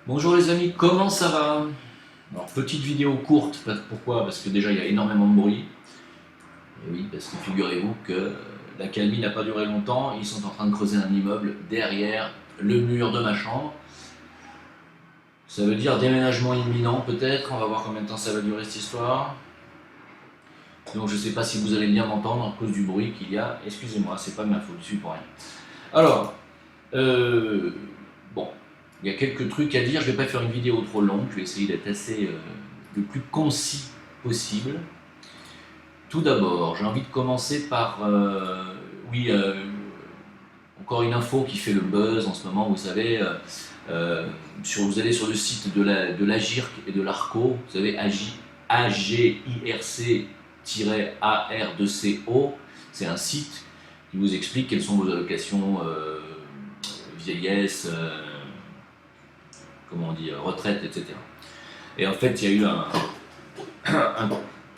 Bonjour les amis, comment ça va? Alors petite vidéo courte, pourquoi? Parce que déjà il y a énormément de bruit. Et oui, parce que figurez-vous que l'accalmie n'a pas duré longtemps, ils sont en train de creuser un immeuble derrière le mur de ma chambre. Ça veut dire déménagement imminent peut-être, on va voir combien de temps ça va durer cette histoire. Donc je sais pas si vous allez bien m'entendre à cause du bruit qu'il y a, excusez-moi, c'est pas de ma faute, je suis pour rien. Alors, bon, il y a quelques trucs à dire, je vais pas faire une vidéo trop longue, je vais essayer d'être assez le plus concis possible. Tout d'abord, j'ai envie de commencer par, oui, encore une info qui fait le buzz en ce moment, vous savez, vous allez sur le site de l'AGIRC et de l'ARCO, vous savez, AGIRC-AR2CO, c'est un site qui vous explique quelles sont vos allocations vieillesse, comment on dit, retraite, etc. Et en fait, il y a eu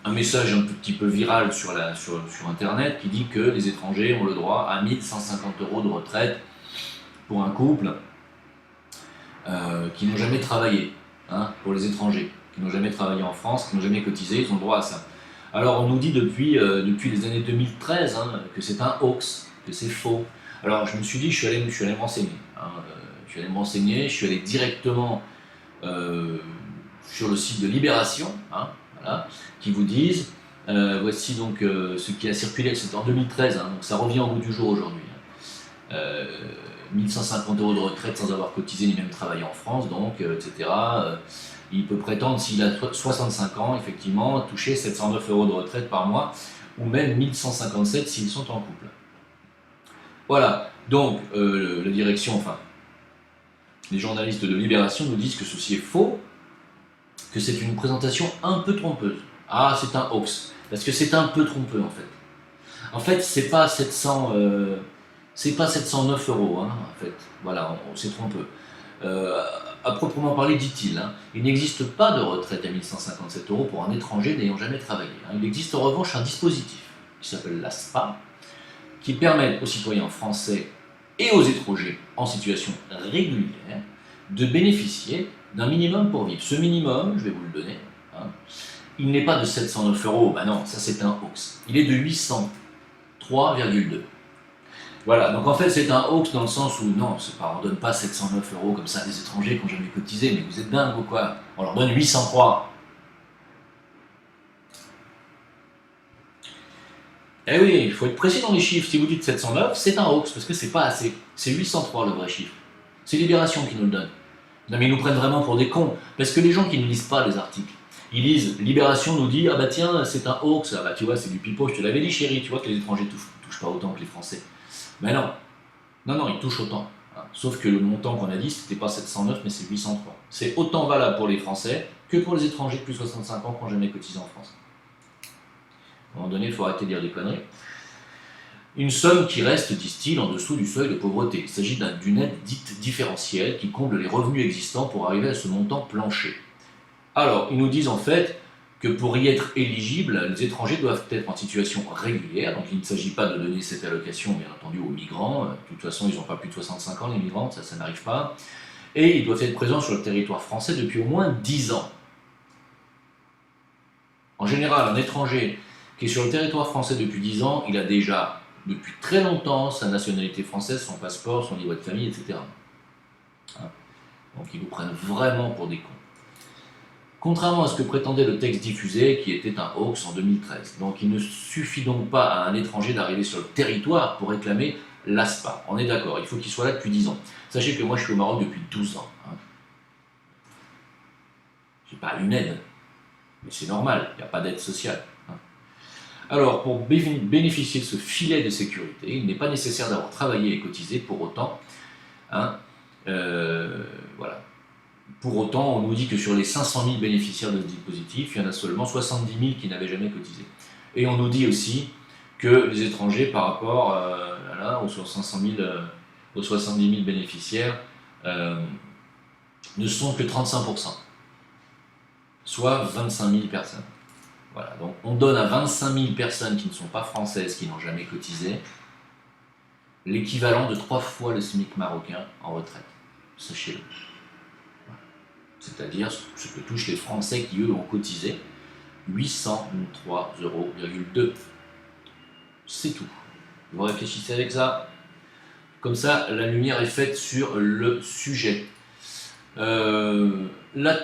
un message un petit peu viral sur Internet qui dit que les étrangers ont le droit à 1150 € de retraite pour un couple qui n'ont jamais travaillé, hein, pour les étrangers, qui n'ont jamais travaillé en France, qui n'ont jamais cotisé, ils ont le droit à ça. Alors on nous dit depuis les années 2013 hein, que c'est un hoax, que c'est faux. Alors je me suis dit, je suis allé me renseigner. Hein, je suis allé directement sur le site de Libération, hein, voilà, qui vous disent, voici donc ce qui a circulé, c'était en 2013, hein, donc ça revient au goût du jour aujourd'hui. 1150 € de retraite sans avoir cotisé ni même travaillé en France, donc, etc. Il peut prétendre, s'il a 65 ans, effectivement, toucher 709 € de retraite par mois, ou même 1157 s'ils sont en couple. Voilà, donc la direction, enfin, les journalistes de Libération nous disent que ceci est faux, que c'est une présentation un peu trompeuse. Ah, c'est un hoax, parce que c'est un peu trompeux en fait. En fait, c'est pas 709 €, hein, en fait. Voilà, c'est trompeux. À proprement parler, dit-il, hein, il n'existe pas de retraite à 1157 € pour un étranger n'ayant jamais travaillé. Hein. Il existe en revanche un dispositif qui s'appelle l'ASPA, qui permet aux citoyens français et aux étrangers en situation régulière de bénéficier d'un minimum pour vivre. Ce minimum, je vais vous le donner, hein, il n'est pas de 709 €, ben non, ça c'est un hoax. Il est de 803,2. Voilà, donc en fait c'est un hoax dans le sens où non, on ne donne pas 709 € comme ça à des étrangers qui n'ont jamais cotisé, mais vous êtes dingue ou quoi? On leur donne 803. Eh oui, il faut être précis dans les chiffres. Si vous dites 709, c'est un hoax, parce que c'est pas assez. C'est 803 le vrai chiffre. C'est Libération qui nous le donne. Non mais ils nous prennent vraiment pour des cons, parce que les gens qui ne lisent pas les articles, ils lisent Libération nous dit, ah bah tiens, c'est un hoax, ah bah tu vois, c'est du pipeau, je te l'avais dit chérie, tu vois que les étrangers touchent pas autant que les Français. Mais non, non, ils touchent autant. Hein. Sauf que le montant qu'on a dit, c'était pas 709, mais c'est 803. C'est autant valable pour les Français que pour les étrangers de plus de 65 ans qui n'ont jamais cotisé en France. À un moment donné, il faut arrêter de dire des conneries. Une somme qui reste, disent-ils, en dessous du seuil de pauvreté. Il s'agit d'une aide dite différentielle qui comble les revenus existants pour arriver à ce montant plancher. Alors, ils nous disent en fait que pour y être éligibles, les étrangers doivent être en situation régulière, donc il ne s'agit pas de donner cette allocation, bien entendu, aux migrants. De toute façon, ils n'ont pas plus de 65 ans, les migrants, ça n'arrive pas. Et ils doivent être présents sur le territoire français depuis au moins 10 ans. En général, un étranger qui est sur le territoire français depuis 10 ans, il a déjà, depuis très longtemps, sa nationalité française, son passeport, son livret de famille, etc. Hein. Donc ils nous prennent vraiment pour des cons. Contrairement à ce que prétendait le texte diffusé, qui était un hoax en 2013. Donc il ne suffit donc pas à un étranger d'arriver sur le territoire pour réclamer l'ASPA. On est d'accord, il faut qu'il soit là depuis 10 ans. Sachez que moi je suis au Maroc depuis 12 ans. Hein. J'ai pas une aide, mais c'est normal, il n'y a pas d'aide sociale. Hein. Alors, pour bénéficier de ce filet de sécurité, il n'est pas nécessaire d'avoir travaillé et cotisé pour autant. Hein, voilà. Pour autant, on nous dit que sur les 500 000 bénéficiaires de ce dispositif, il y en a seulement 70 000 qui n'avaient jamais cotisé. Et on nous dit aussi que les étrangers, par rapport aux 70 000 bénéficiaires, ne sont que 35%, soit 25 000 personnes. Voilà, donc on donne à 25 000 personnes qui ne sont pas françaises, qui n'ont jamais cotisé, l'équivalent de 3 fois le SMIC marocain en retraite. Sachez-le. c'est-à-dire ce que touchent les Français qui, eux, ont cotisé, 803,2 €. C'est tout. Vous réfléchissez avec ça. Comme ça, la lumière est faite sur le sujet. Là,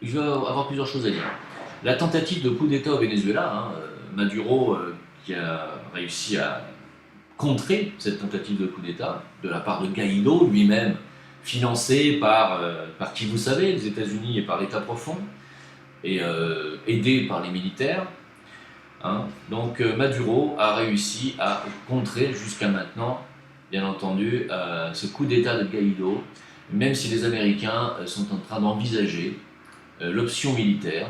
je vais avoir plusieurs choses à dire. La tentative de coup d'État au Venezuela, Maduro qui a réussi à contrer cette tentative de coup d'État de la part de Guaido lui-même, financé par qui vous savez, les États-Unis et par l'État profond, et aidé par les militaires. Donc Maduro a réussi à contrer jusqu'à maintenant, bien entendu, ce coup d'État de Guaido, même si les Américains sont en train d'envisager l'option militaire.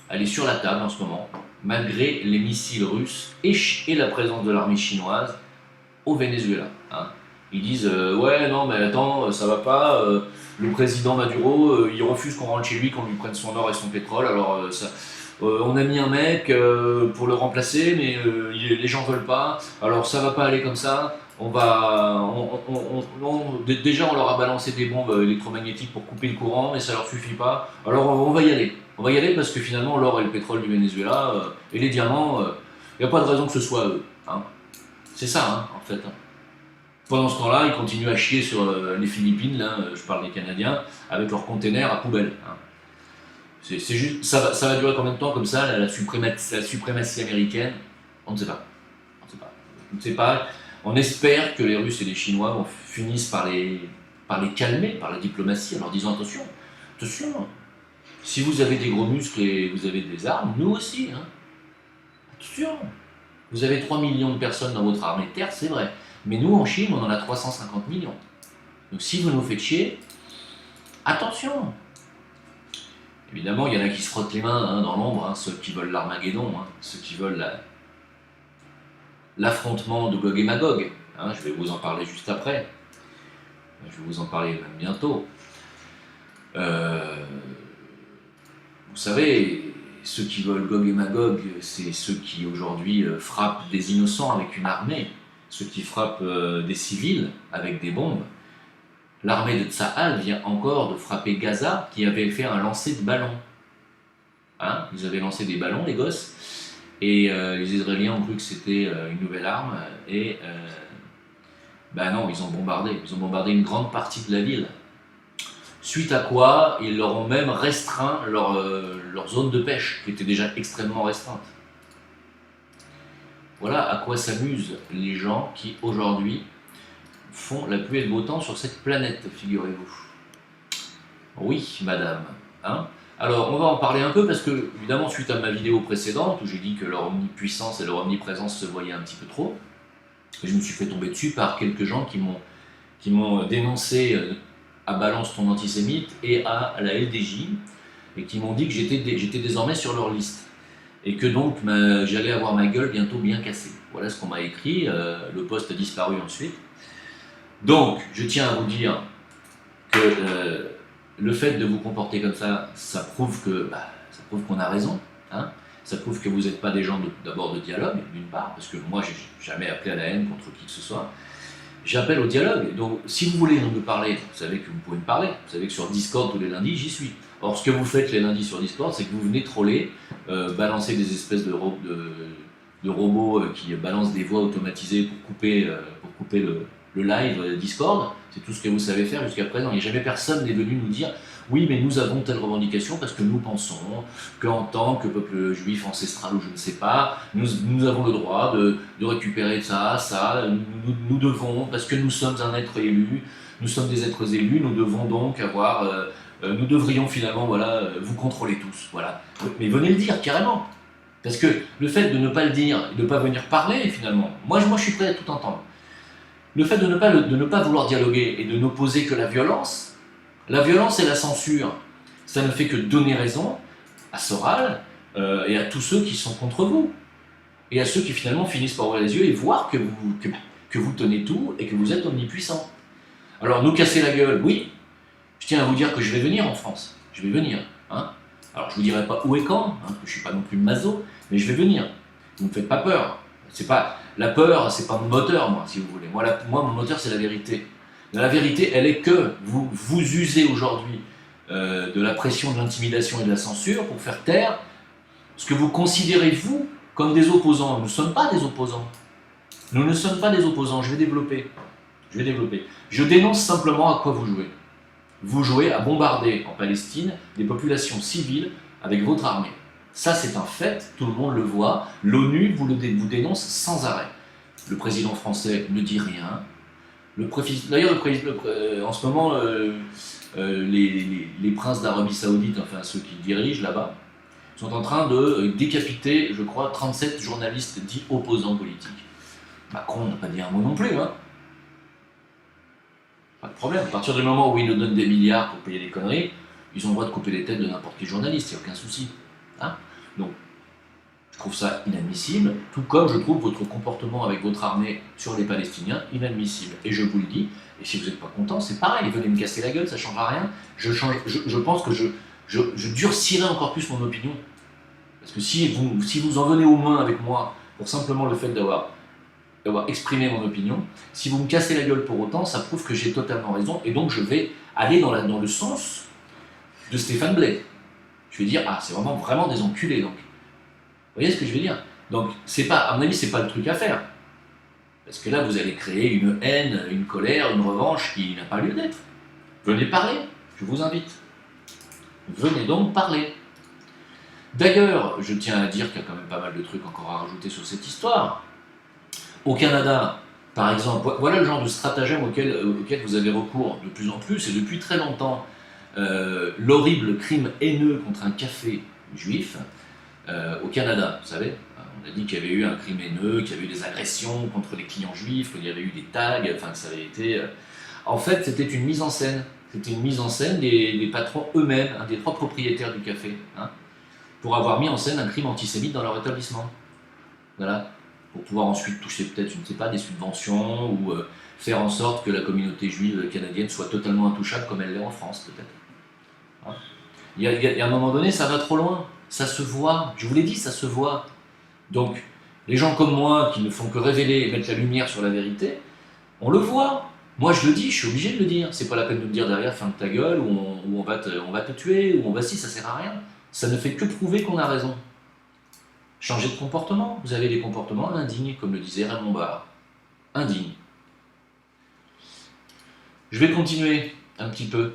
Elle est sur la table en ce moment, malgré les missiles russes et la présence de l'armée chinoise au Venezuela. Ils disent ouais, non, mais attends, ça va pas. Le président Maduro, il refuse qu'on rentre chez lui, qu'on lui prenne son or et son pétrole. Alors, on a mis un mec pour le remplacer, mais les gens veulent pas. Alors, ça va pas aller comme ça. Déjà, on leur a balancé des bombes électromagnétiques pour couper le courant, mais ça leur suffit pas. Alors, on va y aller. On va y aller parce que finalement, l'or et le pétrole du Venezuela et les diamants, il n'y a pas de raison que ce soit eux. C'est ça, en fait. Pendant ce temps-là, ils continuent à chier sur les Philippines, là, je parle des Canadiens, avec leurs containers à poubelle. C'est juste, ça va durer combien de temps comme ça, la suprématie américaine? On ne sait pas. On ne sait pas. On espère que les Russes et les Chinois finissent par les calmer, par la diplomatie, en leur disant attention, si vous avez des gros muscles et vous avez des armes, nous aussi. Attention, vous avez 3 millions de personnes dans votre armée de terre, c'est vrai. Mais nous, en Chine, on en a 350 millions. Donc si vous nous faites chier, attention. Évidemment, il y en a qui se frottent les mains dans l'ombre, ceux qui veulent l'Armageddon, ceux qui veulent l'affrontement de Gog et Magog. Je vais vous en parler juste après. Je vais vous en parler même bientôt. Vous savez, ceux qui veulent Gog et Magog, c'est ceux qui aujourd'hui frappent des innocents avec une armée, ceux qui frappent des civils avec des bombes. L'armée de Tsahal vient encore de frapper Gaza, qui avait fait un lancer de ballons. Ils avaient lancé des ballons, les gosses, et les Israéliens ont cru que c'était une nouvelle arme, et non, ils ont bombardé une grande partie de la ville. Suite à quoi, ils leur ont même restreint leur zone de pêche, qui était déjà extrêmement restreinte. Voilà à quoi s'amusent les gens qui, aujourd'hui, font la pluie et le beau temps sur cette planète, figurez-vous. Oui, madame. Alors, on va en parler un peu, parce que, évidemment, suite à ma vidéo précédente, où j'ai dit que leur omnipuissance et leur omniprésence se voyaient un petit peu trop, je me suis fait tomber dessus par quelques gens qui m'ont dénoncé à Balance ton antisémite et à la LDJ, et qui m'ont dit que j'étais désormais sur leur liste. Et que donc j'allais avoir ma gueule bientôt bien cassée. Voilà ce qu'on m'a écrit, le post a disparu ensuite. Donc, je tiens à vous dire que le fait de vous comporter comme ça prouve qu'on a raison. Ça prouve que vous n'êtes pas des gens d'abord de dialogue, d'une part, parce que moi, j'ai jamais appelé à la haine contre qui que ce soit. J'appelle au dialogue. Donc, si vous voulez me parler, vous savez que vous pouvez me parler. Vous savez que sur Discord, tous les lundis, j'y suis. Or, ce que vous faites les lundis sur Discord, c'est que vous venez troller, balancer des espèces de robots qui balancent des voix automatisées pour couper le live Discord. C'est tout ce que vous savez faire jusqu'à présent. Il n'y a jamais personne n'est venu nous dire « Oui, mais nous avons telle revendication parce que nous pensons qu'en tant que peuple juif ancestral ou je ne sais pas, nous avons le droit de récupérer ça, nous devons, parce que nous sommes un être élu, nous sommes des êtres élus, nous devons donc avoir... nous devrions finalement vous contrôler tous. Voilà. Mais venez le dire carrément. Parce que le fait de ne pas le dire et de ne pas venir parler finalement, moi je suis prêt à tout entendre. Le fait de ne pas vouloir dialoguer et de n'opposer que la violence et la censure, ça ne fait que donner raison à Soral et à tous ceux qui sont contre vous. Et à ceux qui finalement finissent par ouvrir les yeux et voir que vous tenez tout et que vous êtes omnipuissant. Alors nous casser la gueule, oui. Je tiens à vous dire que je vais venir en France. Je vais venir. Alors je ne vous dirai pas où et quand, parce que je ne suis pas non plus maso, mais je vais venir. Vous ne me faites pas peur. La peur, c'est pas mon moteur, moi, si vous voulez. Moi mon moteur, c'est la vérité. Mais la vérité, elle est que vous usez aujourd'hui de la pression, de l'intimidation et de la censure pour faire taire ce que vous considérez, vous, comme des opposants. Nous ne sommes pas des opposants. Nous ne sommes pas des opposants. Je vais développer. Je dénonce simplement à quoi vous jouez. Vous jouez à bombarder en Palestine des populations civiles avec votre armée. Ça, c'est un fait, tout le monde le voit. L'ONU vous dénonce sans arrêt. Le président français ne dit rien. D'ailleurs, en ce moment, les princes d'Arabie Saoudite, enfin ceux qui dirigent là-bas, sont en train de décapiter, je crois, 37 journalistes dits opposants politiques. Macron n'a pas dit un mot non plus, hein. Pas de problème. À partir du moment où ils nous donnent des milliards pour payer des conneries, ils ont le droit de couper les têtes de n'importe quel journaliste, il n'y a aucun souci. Hein. Donc, je trouve ça inadmissible, tout comme je trouve votre comportement avec votre armée sur les Palestiniens inadmissible. Et je vous le dis, et si vous n'êtes pas content, c'est pareil, venez me casser la gueule, ça ne changera rien. Je pense que je durcirai encore plus mon opinion. Parce que si vous en venez aux mains avec moi pour simplement le fait d'avoir exprimé mon opinion, si vous me cassez la gueule pour autant, ça prouve que j'ai totalement raison, et donc je vais aller dans le sens de Stéphane Blais. Je vais dire, c'est vraiment des enculés, donc. Vous voyez ce que je veux dire? Donc, à mon avis, c'est pas le truc à faire. Parce que là, vous allez créer une haine, une colère, une revanche qui n'a pas lieu d'être. Venez parler, je vous invite. Venez donc parler. D'ailleurs, je tiens à dire qu'il y a quand même pas mal de trucs encore à rajouter sur cette histoire. Au Canada, par exemple, voilà le genre de stratagème auquel vous avez recours de plus en plus, et depuis très longtemps, l'horrible crime haineux contre un café juif, au Canada, vous savez, on a dit qu'il y avait eu un crime haineux, qu'il y avait eu des agressions contre les clients juifs, qu'il y avait eu des tags, enfin que ça avait été... En fait, c'était une mise en scène. C'était une mise en scène des patrons eux-mêmes, des trois propriétaires du café, hein, pour avoir mis en scène un crime antisémite dans leur établissement. Voilà. Pour pouvoir ensuite toucher peut-être, je ne sais pas, des subventions, ou faire en sorte que la communauté juive canadienne soit totalement intouchable comme elle l'est en France, peut-être. Hein. Il y a un moment donné, ça va trop loin. Ça se voit, je vous l'ai dit, ça se voit. Donc, les gens comme moi, qui ne font que révéler et mettre la lumière sur la vérité, on le voit. Moi, je le dis, je suis obligé de le dire. C'est pas la peine de me dire derrière, ferme ta gueule, ou on va te tuer, ou ça sert à rien. Ça ne fait que prouver qu'on a raison. Changez de comportement. Vous avez des comportements indignes, comme le disait Raymond Barre. Indignes. Je vais continuer un petit peu,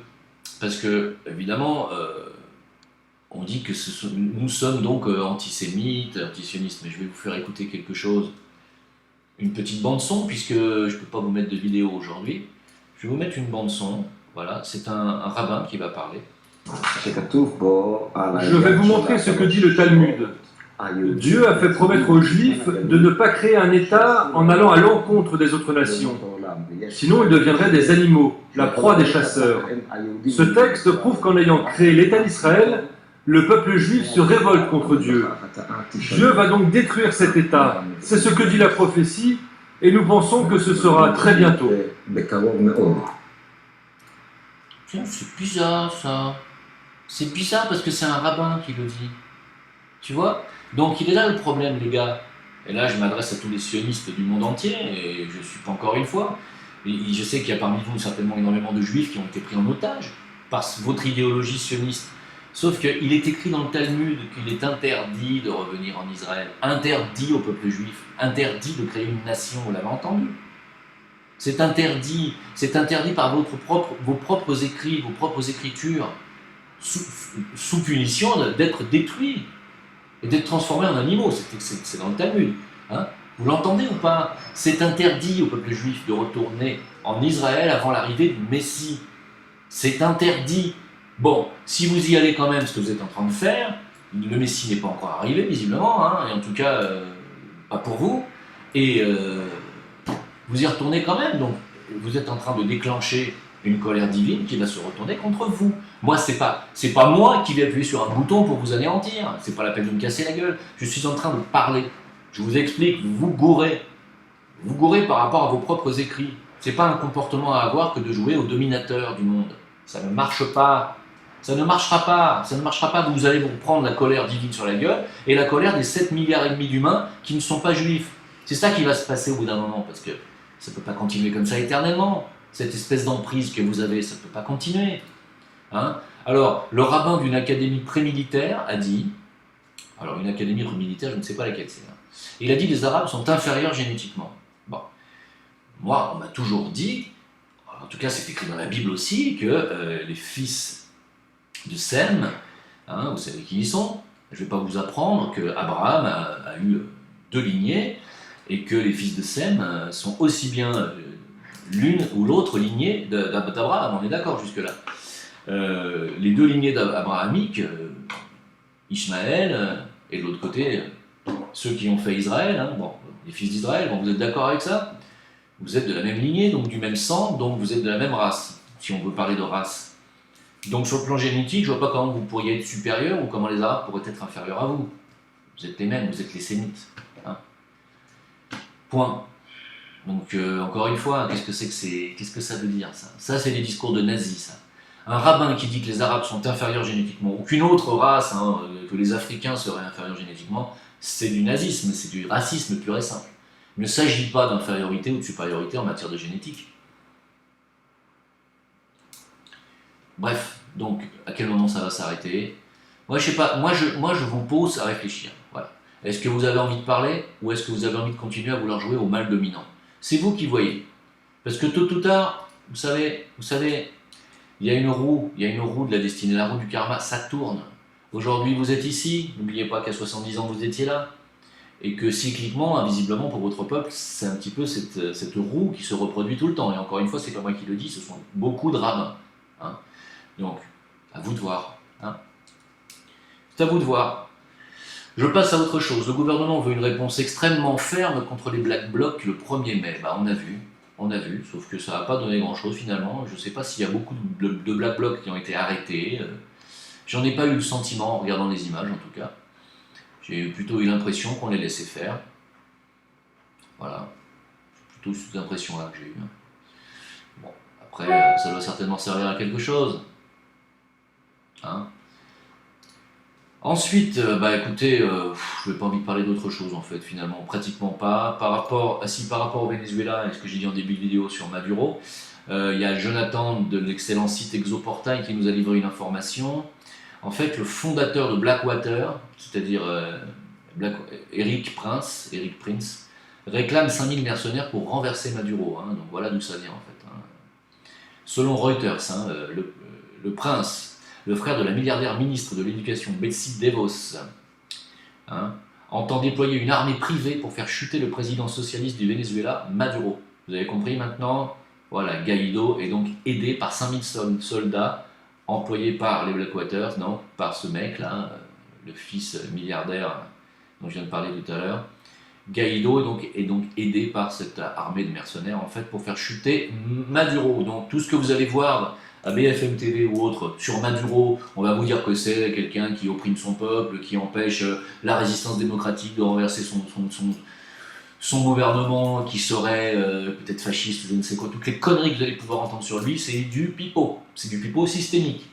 parce que, évidemment, on dit que nous sommes donc antisémites, antisionistes, mais je vais vous faire écouter quelque chose, une petite bande-son, puisque je ne peux pas vous mettre de vidéo aujourd'hui. Je vais vous mettre une bande-son, voilà, c'est un rabbin qui va parler. Je vais vous montrer ce que dit le Talmud. Dieu a fait promettre aux Juifs de ne pas créer un État en allant à l'encontre des autres nations. Sinon, ils deviendraient des animaux, la proie des chasseurs. Ce texte prouve qu'en ayant créé l'État d'Israël, le peuple juif se révolte contre Dieu. Dieu va donc détruire cet État. C'est ce que dit la prophétie, et nous pensons que ce sera très bientôt. Tiens, c'est bizarre ça. C'est bizarre parce que c'est un rabbin qui le dit. Tu vois? Donc il est là le problème, les gars. Et là, je m'adresse à tous les sionistes du monde entier, et je ne suis pas encore une fois. Et je sais qu'il y a parmi vous certainement énormément de juifs qui ont été pris en otage par votre idéologie sioniste. Sauf qu'il est écrit dans le Talmud qu'il est interdit de revenir en Israël, interdit au peuple juif, interdit de créer une nation, vous l'avez entendu. C'est interdit par vos propres écrits, vos propres écritures, sous punition d'être détruits et d'être transformés en animaux. C'est dans le Talmud. Hein. Vous l'entendez ou pas? C'est interdit au peuple juif de retourner en Israël avant l'arrivée du Messie. C'est interdit. Bon, si vous y allez quand même, ce que vous êtes en train de faire, le Messie n'est pas encore arrivé, visiblement, hein, et en tout cas, pas pour vous, et vous y retournez quand même, donc vous êtes en train de déclencher une colère divine qui va se retourner contre vous. Moi, c'est pas moi qui vais appuyer sur un bouton pour vous anéantir, c'est pas la peine de me casser la gueule, je suis en train de parler, je vous explique, vous gourrez par rapport à vos propres écrits. C'est pas un comportement à avoir que de jouer au dominateur du monde, ça ne marche pas. Ça ne marchera pas, vous allez vous prendre la colère divine sur la gueule et la colère des 7,5 milliards d'humains qui ne sont pas juifs. C'est ça qui va se passer au bout d'un moment, parce que ça ne peut pas continuer comme ça éternellement. Cette espèce d'emprise que vous avez, ça ne peut pas continuer. Hein. Alors, le rabbin d'une académie pré-militaire a dit, alors une académie pré-militaire, je ne sais pas laquelle c'est, hein. Il a dit les Arabes sont inférieurs génétiquement. Bon. Moi, on m'a toujours dit, en tout cas c'est écrit dans la Bible aussi, que les fils de Sem, hein, vous savez qui ils sont, je ne vais pas vous apprendre qu'Abraham a eu deux lignées, et que les fils de Sem sont aussi bien l'une ou l'autre lignée d'Abraham, on est d'accord jusque-là. Les deux lignées abrahamiques, Ishmaël, et de l'autre côté, ceux qui ont fait Israël, hein, bon, les fils d'Israël, bon, vous êtes d'accord avec ça? Vous êtes de la même lignée, donc du même sang, donc vous êtes de la même race, si on veut parler de race. Donc sur le plan génétique, je ne vois pas comment vous pourriez être supérieur ou comment les Arabes pourraient être inférieurs à vous. Vous êtes les mêmes, vous êtes les Sémites. Hein. Point. Donc encore une fois, qu'est-ce que ça veut dire ça? Ça, c'est des discours de nazis, ça. Un rabbin qui dit que les Arabes sont inférieurs génétiquement, ou qu'une autre race, hein, que les Africains seraient inférieurs génétiquement, c'est du nazisme, c'est du racisme pur et simple. Il ne s'agit pas d'infériorité ou de supériorité en matière de génétique. Bref, donc à quel moment ça va s'arrêter? Moi je sais pas, moi je vous pose à réfléchir. Voilà. Est-ce que vous avez envie de parler ou est-ce que vous avez envie de continuer à vouloir jouer au mal dominant? C'est vous qui voyez. Parce que tôt ou tard, vous savez, il y a une roue de la destinée, la roue du karma, ça tourne. Aujourd'hui vous êtes ici, n'oubliez pas qu'à 70 ans vous étiez là. Et que cycliquement, invisiblement pour votre peuple, c'est un petit peu cette roue qui se reproduit tout le temps. Et encore une fois, c'est pas moi qui le dis, ce sont beaucoup de rabbins. Hein. Donc, à vous de voir. Hein. C'est à vous de voir. Je passe à autre chose. Le gouvernement veut une réponse extrêmement ferme contre les Black Blocs le 1er mai. Bah, on a vu, sauf que ça n'a pas donné grand-chose finalement. Je ne sais pas s'il y a beaucoup de Black Blocs qui ont été arrêtés. J'en ai pas eu le sentiment en regardant les images en tout cas. J'ai plutôt eu l'impression qu'on les laissait faire. Voilà. C'est plutôt cette impression-là que j'ai eue. Bon, après, ça doit certainement servir à quelque chose. Hein. Ensuite, bah écoutez, je n'ai pas envie de parler d'autre chose en fait, finalement, pratiquement pas. Par rapport au Venezuela, et ce que j'ai dit en début de vidéo sur Maduro, il y a Jonathan de l'excellent site Exoportail qui nous a livré une information. En fait, le fondateur de Blackwater, c'est-à-dire Eric Prince, réclame 5000 mercenaires pour renverser Maduro. Hein, donc voilà d'où ça vient en fait. Hein. Selon Reuters, hein, le prince, le frère de la milliardaire ministre de l'Éducation Betsy DeVos, hein, entend déployer une armée privée pour faire chuter le président socialiste du Venezuela, Maduro. Vous avez compris maintenant? Voilà, Guaido est donc aidé par 5000 soldats employé par les Blackwaters, non, par ce mec-là, le fils milliardaire dont je viens de parler tout à l'heure. Guaido est donc aidé par cette armée de mercenaires, en fait, pour faire chuter Maduro. Donc tout ce que vous allez voir à BFM TV ou autre sur Maduro, on va vous dire que c'est quelqu'un qui opprime son peuple, qui empêche la résistance démocratique de renverser son gouvernement, qui serait peut-être fasciste, je ne sais quoi, toutes les conneries que vous allez pouvoir entendre sur lui, c'est du pipeau. C'est du pipeau systémique.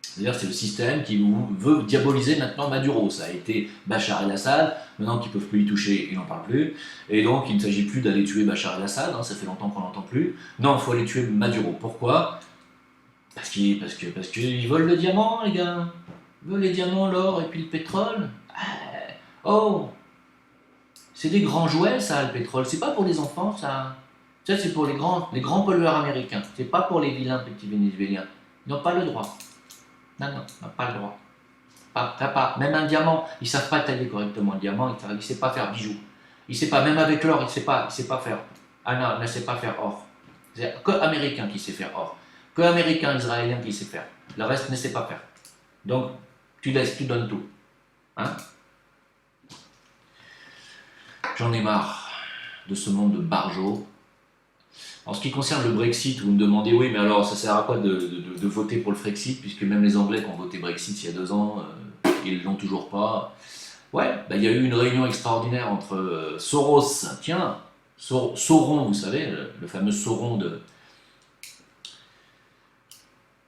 C'est-à-dire c'est le système qui veut diaboliser maintenant Maduro. Ça a été Bachar el-Assad, maintenant qu'ils ne peuvent plus y toucher, ils n'en parlent plus. Et donc il ne s'agit plus d'aller tuer Bachar el-Assad, hein, ça fait longtemps qu'on n'entend plus. Non, il faut aller tuer Maduro. Pourquoi? Parce qu'ils volent le diamant, les gars. Ils volent les diamants, l'or et puis le pétrole. Oh, c'est des grands jouets, ça, le pétrole. C'est pas pour les enfants, ça. Ça, c'est pour les grands pollueurs américains. C'est pas pour les vilains petits Vénézuéliens. Ils n'ont pas le droit. Non, ils n'ont pas le droit. Pas. Même un diamant, ils ne savent pas tailler correctement le diamant, ils ne savent pas faire bijoux. Il ne sait pas, même avec l'or, il ne sait pas faire. Ah non, il ne sait pas faire or. C'est que américain qui sait faire or. Que américain, israélien qui sait faire. Le reste ne sait pas faire. Donc, tu laisses, tu donnes tout. Hein? J'en ai marre de ce monde de barjots. En ce qui concerne le Brexit, vous me demandez, oui, mais alors ça sert à quoi de voter pour le Frexit, puisque même les Anglais qui ont voté Brexit il y a 2 ans, ils ne l'ont toujours pas. Ouais, bah, il y a eu une réunion extraordinaire entre Soros, tiens, Sauron, vous savez, le fameux Sauron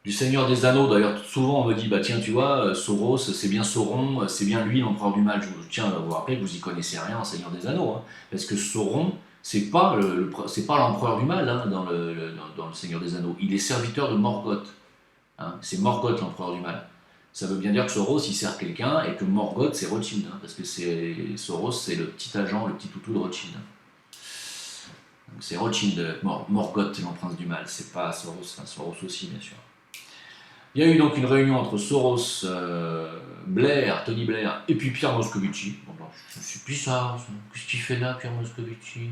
du Seigneur des Anneaux. D'ailleurs, souvent on me dit, bah tiens, tu vois, Soros, c'est bien Sauron, c'est bien lui l'empereur du mal. Je tiens à vous rappeler que vous y connaissez rien en Seigneur des Anneaux, hein, parce que Sauron, c'est pas l'empereur du mal hein, dans le Seigneur des Anneaux. Il est serviteur de Morgoth. Hein. C'est Morgoth l'empereur du mal. Ça veut bien dire que Soros il sert quelqu'un et que Morgoth c'est Rothschild, parce que Soros c'est le petit agent, le petit toutou de Rothschild. C'est Rothschild, Morgoth c'est l'empereur du mal, c'est pas Soros, Soros aussi bien sûr. Il y a eu donc une réunion entre Soros, Blair, Tony Blair et puis Pierre Moscovici. Bon, c'est plus ça, qu'est-ce qu'il fait là Pierre Moscovici?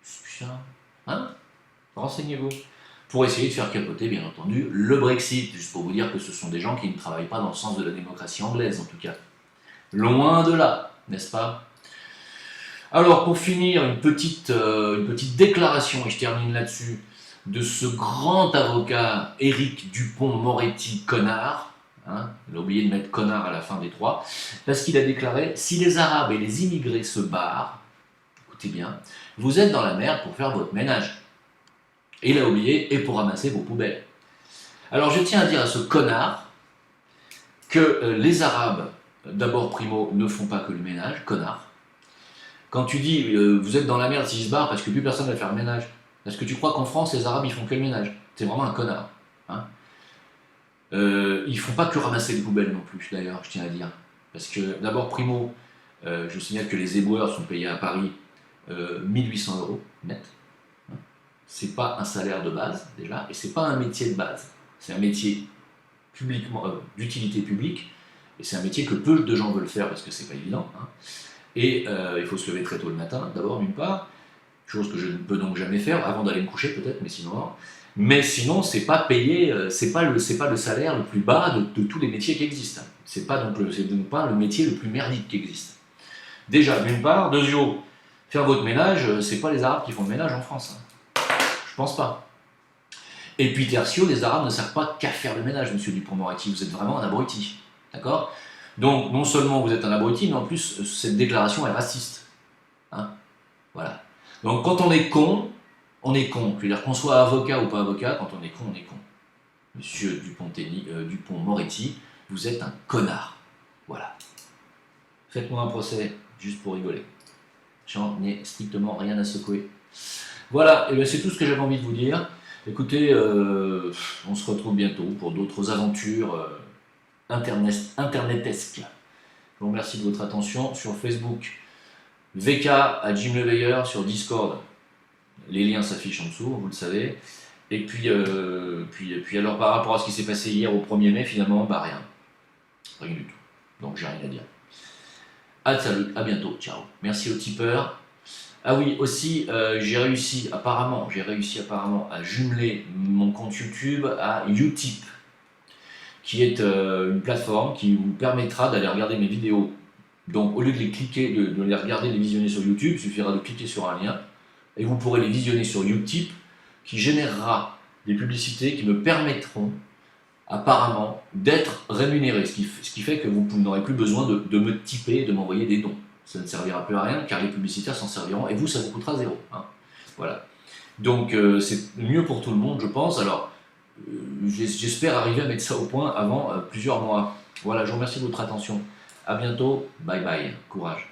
C'est plus ça. Hein? Renseignez-vous. Pour essayer de faire capoter, bien entendu, le Brexit, juste pour vous dire que ce sont des gens qui ne travaillent pas dans le sens de la démocratie anglaise, en tout cas. Loin de là, n'est-ce pas? Alors, pour finir, une petite déclaration, et je termine là-dessus, de ce grand avocat Éric Dupond-Moretti connard, hein, il a oublié de mettre connard à la fin des trois, parce qu'il a déclaré « Si les Arabes et les immigrés se barrent, écoutez bien, vous êtes dans la merde pour faire votre ménage. » Et il a oublié, et pour ramasser vos poubelles. Alors je tiens à dire à ce connard que les Arabes, d'abord primo, ne font pas que le ménage, connard. Quand tu dis vous êtes dans la merde s'ils se barrent parce que plus personne ne va faire le ménage, est-ce que tu crois qu'en France les Arabes ils font que le ménage? C'est vraiment un connard. Hein, ils font pas que ramasser les poubelles non plus d'ailleurs, je tiens à dire. Parce que d'abord primo, je vous signale que les éboueurs sont payés à Paris 1800 € net. C'est pas un salaire de base déjà, et c'est pas un métier de base. C'est un métier d'utilité publique, et c'est un métier que peu de gens veulent faire parce que c'est pas évident. Hein. Et il faut se lever très tôt le matin, d'abord d'une part, chose que je ne peux donc jamais faire, avant d'aller me coucher peut-être, mais sinon non. Mais sinon, c'est pas payé, c'est pas le salaire le plus bas de tous les métiers qui existent. C'est donc pas le métier le plus merdique qui existe. Déjà, d'une part, deuxièmement, faire votre ménage, c'est pas les Arabes qui font le ménage en France. Hein. Je pense pas. Et puis tertio, les Arabes ne servent pas qu'à faire le ménage, monsieur Dupond-Moretti, vous êtes vraiment un abruti. D'accord? Donc non seulement vous êtes un abruti, mais en plus cette déclaration est raciste. Hein? Voilà. Donc quand on est con, on est con. Je veux dire qu'on soit avocat ou pas avocat, quand on est con, on est con. Monsieur Dupond-Moretti, vous êtes un connard. Voilà. Faites-moi un procès, juste pour rigoler. J'en ai strictement rien à secouer. Voilà, et bien c'est tout ce que j'avais envie de vous dire. Écoutez, on se retrouve bientôt pour d'autres aventures internetesques. Je vous remercie de votre attention sur Facebook. VK à Jim Leveilleur sur Discord. Les liens s'affichent en dessous, vous le savez. Et puis alors par rapport à ce qui s'est passé hier au 1er mai, finalement, bah rien. Rien du tout. Donc j'ai rien à dire. Salut, à bientôt, ciao. Merci aux tipeurs. Ah oui, aussi, j'ai réussi apparemment à jumeler mon compte YouTube à Utip, qui est une plateforme qui vous permettra d'aller regarder mes vidéos. Donc au lieu de les cliquer, de les regarder, les visionner sur YouTube, il suffira de cliquer sur un lien et vous pourrez les visionner sur Utip, qui générera des publicités qui me permettront apparemment d'être rémunéré, ce qui fait que vous n'aurez plus besoin de me tiper et de m'envoyer des dons. Ça ne servira plus à rien car les publicitaires s'en serviront et vous, ça vous coûtera 0. Hein. Voilà. Donc c'est mieux pour tout le monde, je pense. Alors, j'espère arriver à mettre ça au point avant plusieurs mois. Voilà, je vous remercie de votre attention. À bientôt. Bye bye. Courage.